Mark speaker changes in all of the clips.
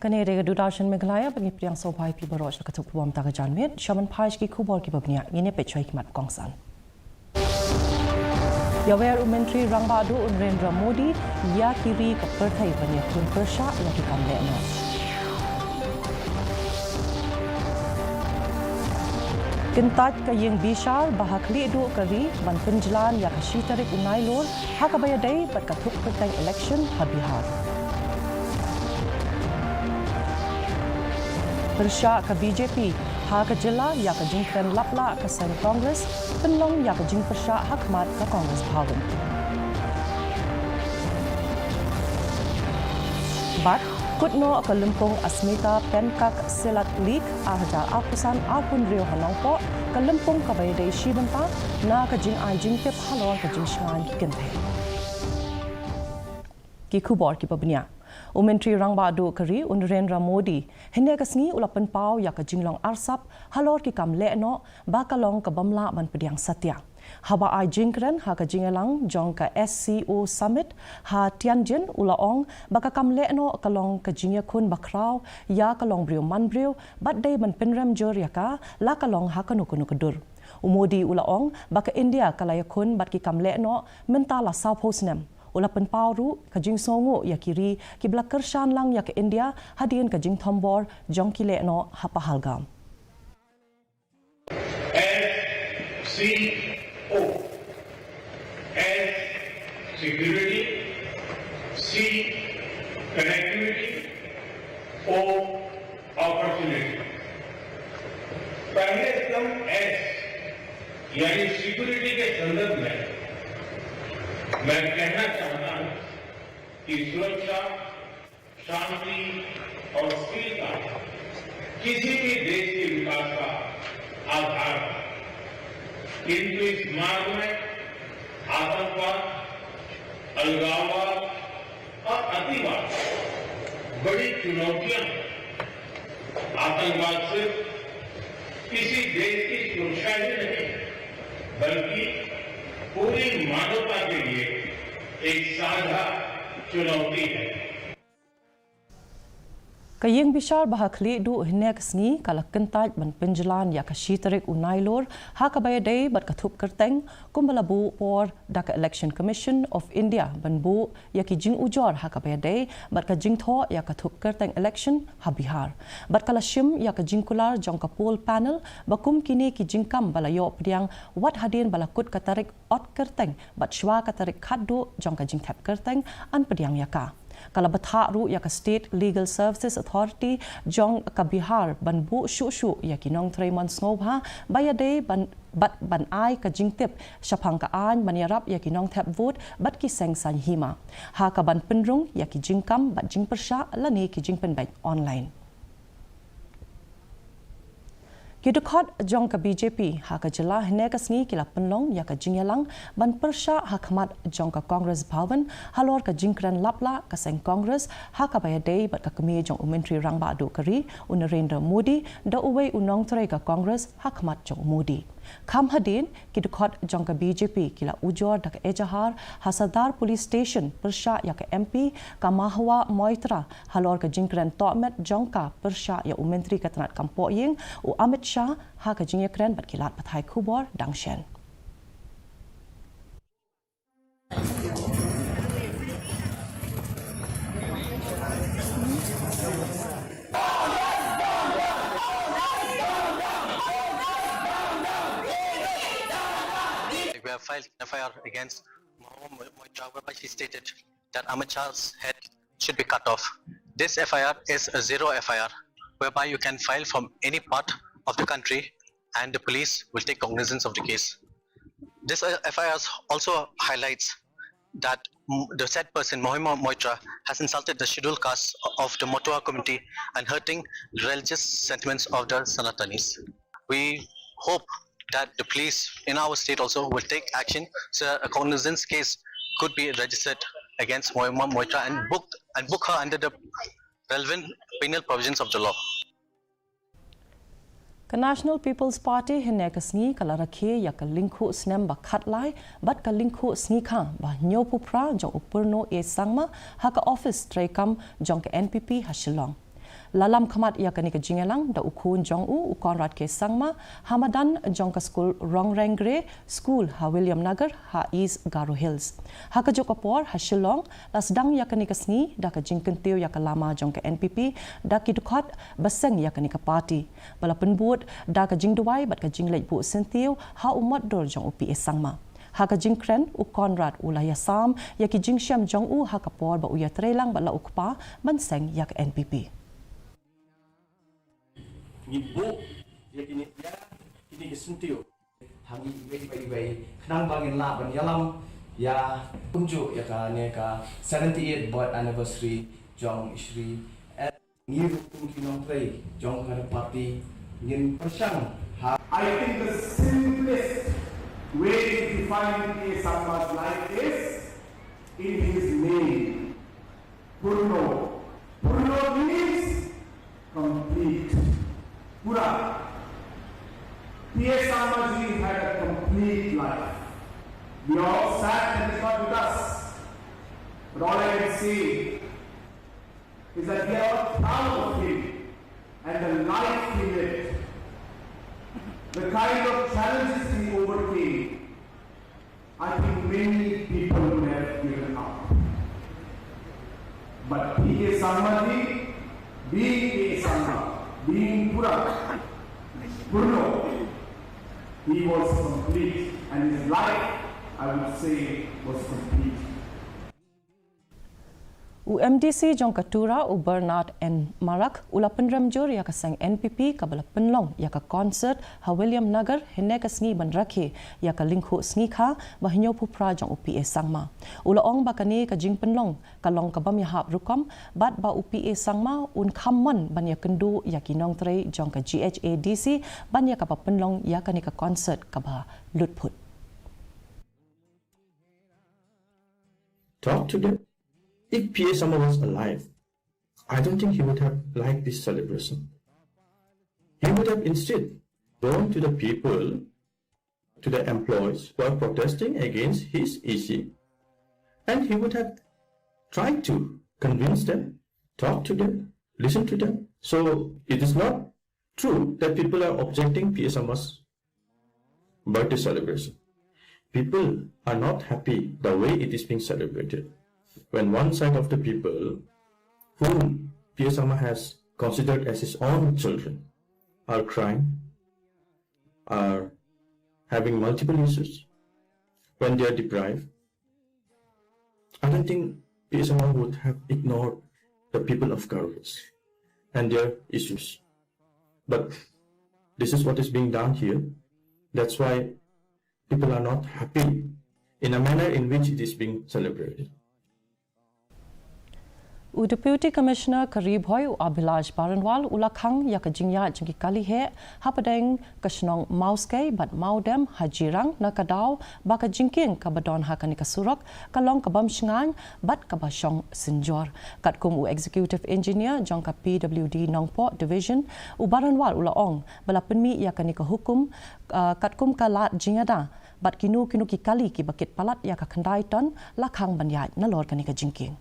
Speaker 1: Kanere Dudashan Meghalaya bagi priang sobai pi baros katuk buam taga janmit shaman paish ki khubor ki babnia ngine pechoi ki mat kongsan. Yawer Menteri Rangbadu Narendra Modi ya kiri ke perthai bania kun persha ya ki kamle no. Kentat ka yeng bishar bahakli du kari ban penjalan ya kashi tarik unai lor hakabaya dai bat katuk pertang election habihar. Persya ke BJP, ha ke jela ya ke jingkran lapla ke Sen Kongres, penlong ya ke jing persya hakmat ke Kongres Bhawan. Bat, kutno ke lempung Asmita Penkak Silat League, ahja akusan akun Rio Hanongpo, ke lempung ke bayadai Shibanta, na ke jing ai jing tip halor ke jing shangan ki kente. Ki kubor ki pabnya. Menteri Rangbadu kari Narendra Modi hene kasngi ulapan pau ya ka jinglong arsap halor ki kam le'no bakalong ka bamla ban pediang satya. Haba ai jingkren ha ka jingelang jong ka SCO Summit ha Tianjin ulaong baka kam le'no kalong ka jingya kun bakraw ya kalong brio manbrio bat day ban penram jor ya ka la kalong ha kanu kedur. Modi ulaong baka India kalaya kun bat ki kam le'no mentala South Hosnem. Ulapan pauru kajing songo ya kiri kibla kershan lang ya ke India hadian kajing thombor jong kile no hapahalgam.
Speaker 2: SCO S security, C connectivity, O opportunity. पहले स्तंभ S यानी सिक्योरिटी के संदर्भ में मैं कहना चाहता हूं कि सुरक्षा, शांति और स्थिरता किसी भी देश के विकास का आधार है। किंतु इस मार्ग में आतंकवाद, अलगाववाद और अतिवाद बड़ी चुनौतियां हैं। आतंकवाद सिर्फ किसी देश की सुरक्षा ही नहीं बल्कि पूरी मानवता के लिए एक साझा चुनौती है।
Speaker 1: Kayeng bishar bahakli du hene kasngi kala kentaj ban penjalan ya kashi tarik unai lor ha kabaya day bat kathup kerteng kumbalabu por Dhaka Election Commission of India ban bu ya ki jing ujor ha kabaya day bat ka jing tho ya kathup kerteng election ha Bihar bat kala shim ya ka jing kular jong ka poll panel bakum kini ki jing kam balayo pediang wat hadin balakut katarik ot kerteng bat shwa katarik khaddu jong ka jing thap kerteng an pediang ya ka kala batharu ya ka State Legal Services Authority jong ka Bihar ban bu shu ya ki nong 3 months ngobha bayade ban ai ka jingtip shapang ka an baniarap ya ki nong thap vote bat ki seng san hima ha ka ban penrung ya ki jingkam bat jing persha lani ki jingpen bai online. Kidukot jong ka BJP ha ka jela hene kasngi kila penlong ya ka jingyalang ban persha hakmat jong ka Congress Bhawan halor ka jingkran lapla ka seng Congress ha ka bayadei bat ka kemi jong Menteri Rangbadu kari Narendra Modi da uwei unong trai ka Congress hakmat jong Modi. Kham hadin kidukot jong ka BJP kila ujor dak ejahar hasadar police station persha ya ka MP ka Mahwa Moitra halor ka jingkran tomet jong ka persha ya Menteri ka tanat kampo ying u Amit Shah ha ka jingkran bat kilat pathai khubor dangshen.
Speaker 3: We have filed an FIR against Mohammed Moitra whereby she stated that Amit Shah's head should be cut off. This FIR is a zero FIR whereby you can file from any part of the country and the police will take cognizance of the case. This FIR also highlights that the said person, Mohammed Moitra, has insulted the scheduled caste of the Motua community and hurting religious sentiments of the Sanatanis. We hope that the police in our state also will take action so a cognizance case could be registered against Mohammed Moitra and book her under the relevant penal provisions of the law.
Speaker 1: Ka National People's Party hene kasngi kala rakhe ya ka lingkhu snem ba khatlai bat ka lingkhu sni kha ba nyopupra jong upurno e Sangma ha ka office trai kam jong ka NPP ha Shillong. lalam khamat ya kani ka jingelang da ukun jong u Conrad ke Sangma Hamadan jong ka school Rongrengre school ha William Nagar ha East Garo Hills ha ka jokapor ha Shillong la sedang ya kani ka sngi da ka jingkentiu ya ka lama jong ka NPP da ki dukhat baseng ya kani ka party bala penbut da ka jingduai bat ka jinglej bu sentiu ha umat dor jong upi Sangma ha ka jingkren u Conrad ulaya sam ya ki jingsham jong u ha ka por ba uya trelang bala ukpa banseng ya ka NPP
Speaker 4: Ibu ya kini kesentiu hangi ibai kenang bangin la ban yalam ya unjuk ya ka ne ka 78 birth anniversary jong Shri ngir kinong play jong ka party ngin persang
Speaker 5: I think the simplest way to define a Sangma's life is in his name. Purno. Purno means complete. Pura. P.A. Sangmaji had a complete life. We are all sad that he's not with us. But all I can say is that we are all proud of him and the life he lived. The kind of challenges he overcame, I think many people would have given up. But P.A. Sangmaji, being P.A. Sangma, being Purno, he was complete, and his life, I would say, was complete.
Speaker 1: UMDC jong katura u Bernard and Marak ula penramjur ya kasang NPP kabala penlong ya ka concert ha William Nagar hene ka sngi ban rakhe ya ka lingkhu sngi kha bahnyo pupra jong UPA Sangma ula ong bakani ka jing penlong ka long ka bam ya hap rukom bat ba UPA Sangma un khamman ban ya kendu ya kinong trei jong ka GHADC ban ya ka penlong ya ka ni ka concert ka ba lutput.
Speaker 6: Talk to them. If P.A. Sangma was alive, I don't think he would have liked this celebration. He would have instead gone to the people, to the employees who are protesting against his issue, and he would have tried to convince them, talk to them, listen to them. So it is not true that people are objecting P.A. Sangma's birthday celebration. People are not happy the way it is being celebrated. When one side of the people whom P.A. Sangma has considered as his own children are crying, are having multiple issues, when they are deprived, I don't think P.A. Sangma would have ignored the people of Garo Hills and their issues. But this is what is being done here. That's why people are not happy in a manner in which it is being celebrated.
Speaker 1: Deputy Commissioner Karib Hoy Abhilash Baranwal ulakhang yakajingya jingki kali he hapadeng kashnong mauske bat maudem hajirang nakadaw baka jingking kabadon hakani kasurak kalong kabam shingan bat kabashong sinjor katkum u executive engineer jongka PWD Nongpo division u Baranwal ulaong bala penmi yakani ka hukum katkum kalat jingada bat kinu ki kali ki bakit palat yakakhandai ton lakhang banyaj nalor kani ka jingking.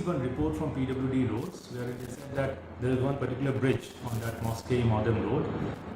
Speaker 7: One report from PWD Roads where it is said that there is one particular bridge on that Mosque Modern Road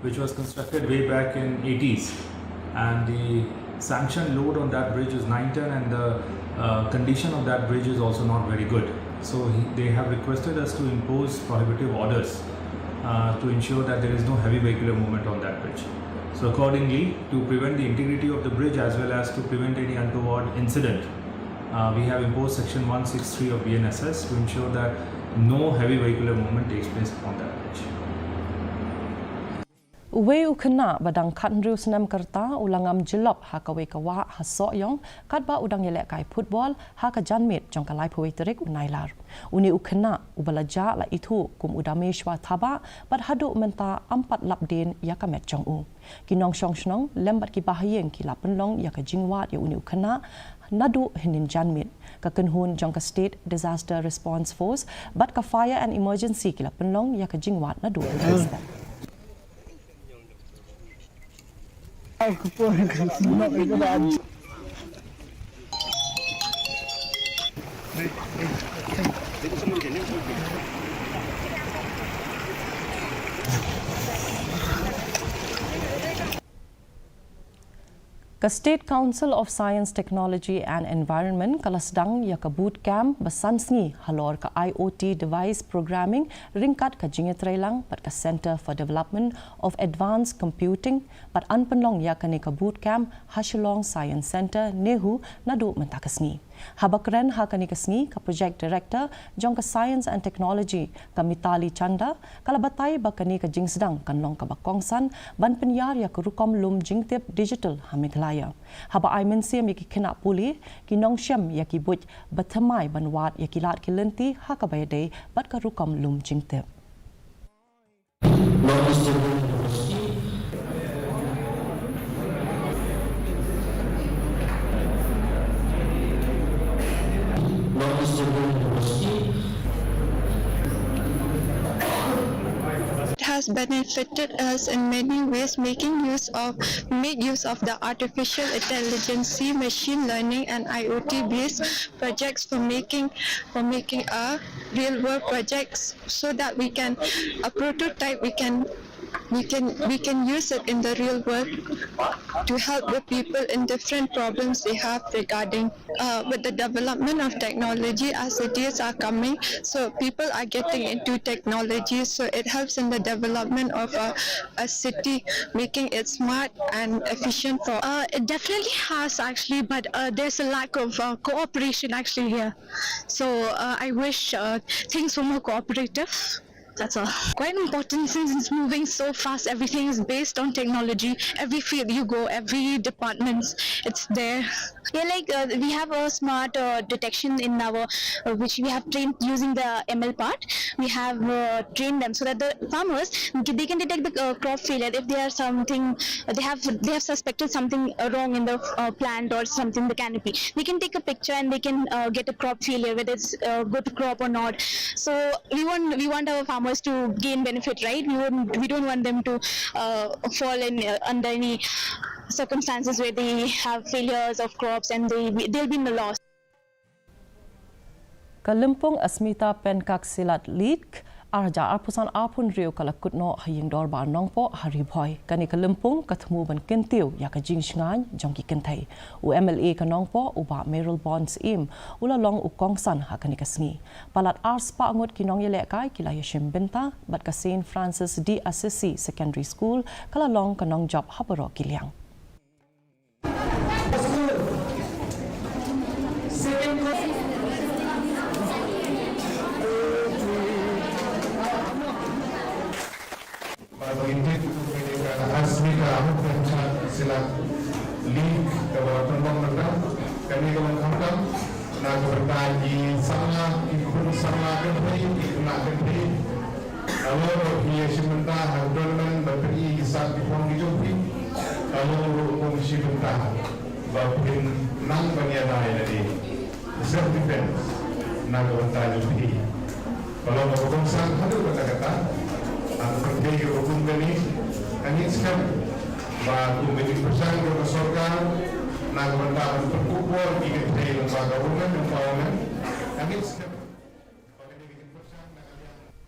Speaker 7: which was constructed way back in 80s, and the sanction load on that bridge is 9 ton and the condition of that bridge is also not very good. So they have requested us to impose prohibitive orders to ensure that there is no heavy vehicular movement on that bridge. So accordingly, to prevent the integrity of the bridge as well as to prevent any untoward incident, we have imposed section 163 of BNSS to ensure that no heavy vehicular movement takes place on that bridge.
Speaker 1: Uwe ukena badang katnru senam kerta ulangam jelop hakawe kawa hasok yong katba udang yelek kai football haka janmit jong kalai pwe terik unailar. Uni ukena ubalaja la itu kum udameshwa thaba bad hadu menta 4 lapden yakamet jong u. Kinong shong shnong lembat ki bahayeng ki lapenlong yaka jingwat ya uni ukena nadu hinin janmit ka kenhun jong ka state disaster response force bat ka fire and emergency ki lapenlong yaka jingwat nadu step.
Speaker 8: Aku pun nak ikut aja.
Speaker 1: Ke State Council of Science, Technology and Environment kala sedang ya ke bootcamp besansngi halor ke IoT device programming ringkat ke jingetrelang pat ke Center for Development of Advanced Computing pat anpenlong ya ke ni ke bootcamp Hashilong Science Center nehu nadu mentakesngi. Habakren hakani kesni ke Project Director jong ke Science and Technology ke Mitali Chanda kala batai bakani ke jing sedang kanlong ke bakongsan ban penyar ya ke rukom lum jingtip digital ha MEGHALAYA. Haba ai mensiam ya ki kena puli ki nong syam ya ki buj batamai ban wat ya ki lat ki lenti ha ka bayade bat ke rukom lum jingtip.
Speaker 9: Has benefited us in many ways, make use of the artificial intelligence, machine learning and IoT based projects for making real world projects, so that we can a prototype we can use it in the real world to help the people in different problems they have regarding with the development of technology. As the days are coming, so people are getting into technology, so it helps in the development of a city, making it smart and efficient for
Speaker 10: it definitely has actually, but there's a lack of cooperation actually here, so I wish things were more cooperative. That's all. Quite important since it's moving so fast. Everything is based on technology. Every field you go, every department, it's there. Yeah, like we have a smart detection in our, which we have trained using the ML part. We have trained them so that the farmers, they can detect the crop failure if there are something, they have suspected something wrong in the plant or something the canopy. They can take a picture and they can get a crop failure, whether it's a good crop or not. So we want our farmers to gain benefit, right? We don't want them to fall in under any circumstances where they have failures of crops and they'll be in the loss.
Speaker 1: Kalimpong Asmita Penkak Silat Leak Arja Arpusan Apun Rio Kalakutno Haying Dorba Nongpo Haribhoy Kani Kalimpong Katmu Ban Kentiu Yaka Jing Shngan Jongki Kentai UMLA Kanongpo Uba Merrill Bonds Im Ulalong Ukongsan Hakani Kasngi Palat Ars Pangut Kinong Yelekai Kilaya Shimbenta Bat Kasin Francis D. Assisi Secondary School Kalalong Kanong Job Habaro Kiliang.
Speaker 5: Ini Asmita Penkak Silat Leak Kawan Tembang Negara kami kawan kawan nak bertanya sama ikut sama kembali nak kembali kalau dia sementara handalkan beri saat dipong dijopi kalau fungsi sementara bapin nang banyadai tadi self defense nak bertanya jopi kalau berkongsan ada kata-kata atau pergi hukum kami kami sekarang baru menjadi pesan kepada sorga nak bertahan berkumpul di lembaga umum empowerment kami sekarang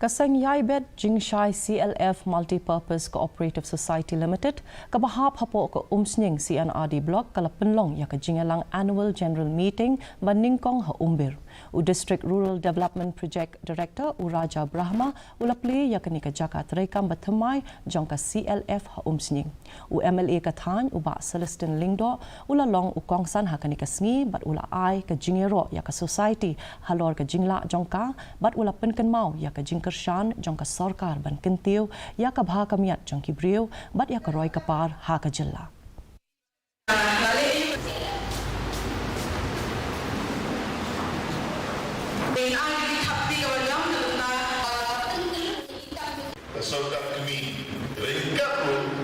Speaker 1: Kaseng Yaibet Jingshai CLF Multipurpose Cooperative Society Limited kabahap hapo ke umsning CNRD Block kala penlong ya ke jingalang Annual General Meeting baningkong ha umbir. U District Rural Development Project Director Uraja Brahma ulapli ya ke ni ke Jakarta rekam batamai jong ka CLF ha umsning. U MLA Kathan uba Celestin Lingdo ulalong ukongsan ha ke ni ke sngi bat ula ai ke jingero ya ke society halor ke jingla jongka bat ula penken mau ya ke jingker Shan jongka sarkar ban kentiu ya ka bha kamiat jongki brio bat ya ka roi kapar ha ka jilla.
Speaker 11: Saudara kami ringkat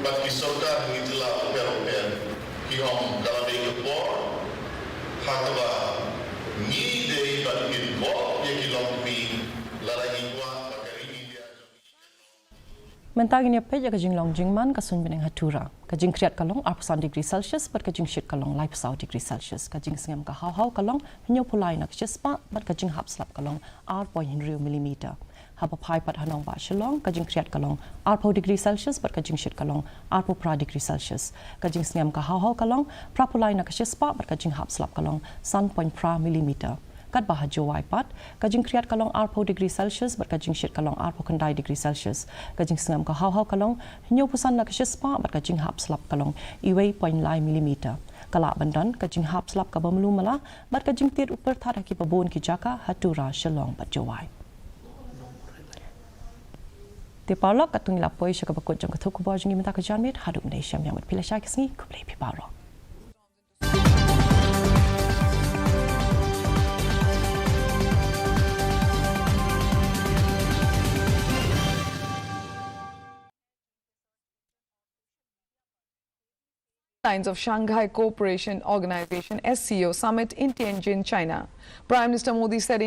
Speaker 11: bagi saudara kami telah oper-oper kihong kalau dia kepor hakaba ni dia bagi kepor dia kilong kami larangi kuat pakai ini dia
Speaker 1: Mentang ini pe ya kajing long jingman kasun beneng hatura kajing kriat kalong 8% degree Celsius bat kajing shit kalong live south degree Celsius kajing sengam ka hau kalong nyo pulai nak jespa bat kajing hap slap kalong 8.0 mm habapai pat hanong ba Shillong kajing kriat kalong 4 degree Celsius bat kajing shit kalong 4 degree Celsius kajing sngam ka hau kalong prapulai na kashispa bat kajing hap slap kalong 1.4 millimeter kat bahajo waipat kajing kriat kalong 4 degree Celsius bat kajing shit kalong 4 kendai degree Celsius kajing sngam ka hau kalong nyo pusan na kashispa bat kajing hap slap kalong iwei 0.9 millimeter kala bandan kajing hap slap ka bamlu mala bat kajing tir upar thara ki babon ki jaka hatura Shillong bat jowai te parlok katung lapoi shaka bakot jang kathuk ko bajing imta ka janmit haduk Malaysia yang mat pilasha kisni kuplei pi parlok
Speaker 12: of Shanghai Cooperation Organization SCO summit in Tianjin, China. Prime Minister Modi said